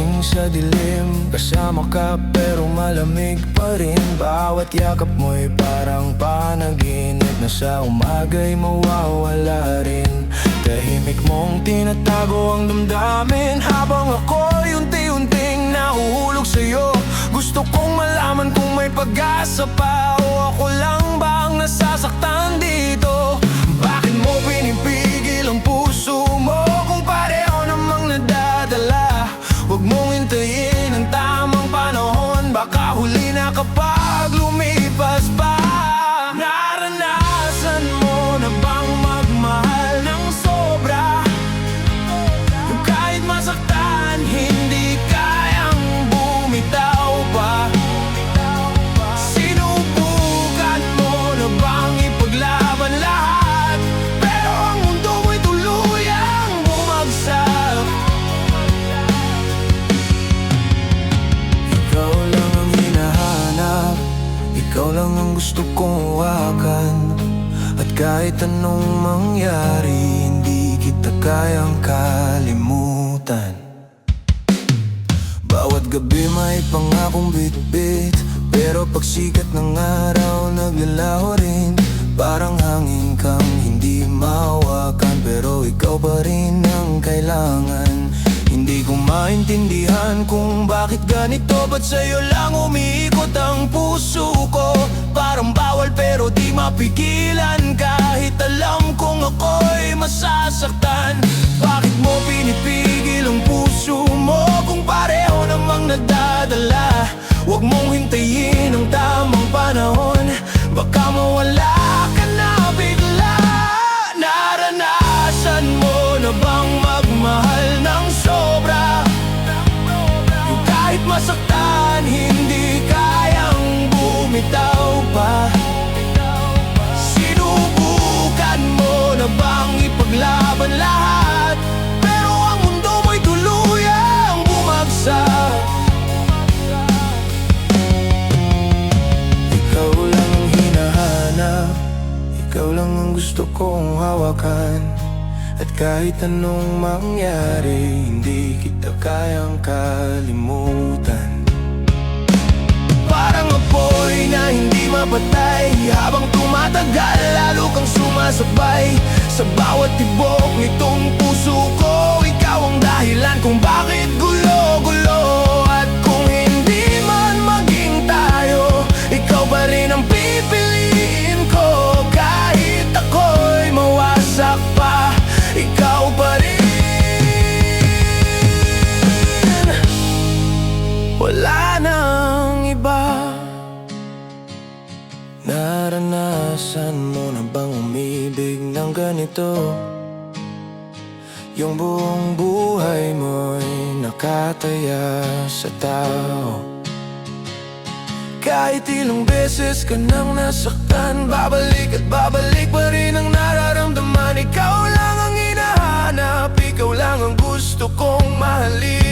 gising sa dilim, kasama ka pero malamig pa rin. Bawat yakap mo'y parang panaginip na sa umaga'y mawawala rin. Tahimik mong tinatago ang damdamin, habang ako'y unti-unting nahuhulog sa'yo. Gusto kong malaman kung may pag-asa pa, o ako lang ba ang nasasaktan dito? Bakit mo pinipigil ang puso mo kung pareho namang nadadala? Huwag mong hintayin ang tamang panahon, baka huli na kapag lumipas pa. Naranasan mo na bang magmahal ng sobra? Kahit masaktan, hindi kayang bumitaw pa. Sinubukan mo na bang ipaglaban lahat, pero ang mundo mo'y tuluyang bumagsak. Ikaw lang ang hinahanap, ikaw lang ang gusto kong hawakan. At kahit anong mangyari, hindi kita kayang kalimutan. Bawat gabi may pangakong bitbit, pero pag sikat ng araw naglalaho rin. Parang hangin kang hindi mahawakan, pero ikaw pa rin ang kailangan. Hindi ko maintindihan kung bakit ganito, ba't sa'yo lang umiikot ang puso ko? Parang bawal pero di mapigilan, kahit alam kong ako'y masasaktan. Bakit mo pinipigil ang puso mo kung pareho namang nadadala? Huwag mong hintayin ang tamang panahon, baka mawala ka na bigla. Naranasan mo na bang magmahal ng sobra? Yung kahit masaktan, hindi kayang bumitaw pa. Sinubukan mo na bang ipaglaban lahat, pero ang mundo mo'y tuluyang bumagsak. Ikaw lang ang hinahanap, ikaw lang ang gusto kong hawakan. At kahit anong mangyari, hindi kita kayang kalimutan. Parang apoy na hindi mapatay, habang tumatagal lalo kang sumasabay. Sa bawat tibok nitong puso ko, ikaw ang dahilan kung bakit gulo-gulo. At kung hindi man maging tayo, ikaw pa rin ang pipiliin ko. Kahit ako'y mawasak pa, ikaw pa rin. Wala nang iba. Naranasan mo na bang umibig ng ganito? Yung buong buhay mo'y nakataya sa tao. Kahit ilang beses ka nang nasaktan, babalik at babalik pa rin ang nararamdaman. Ikaw lang ang hinahanap, ikaw lang ang gusto kong mahalin.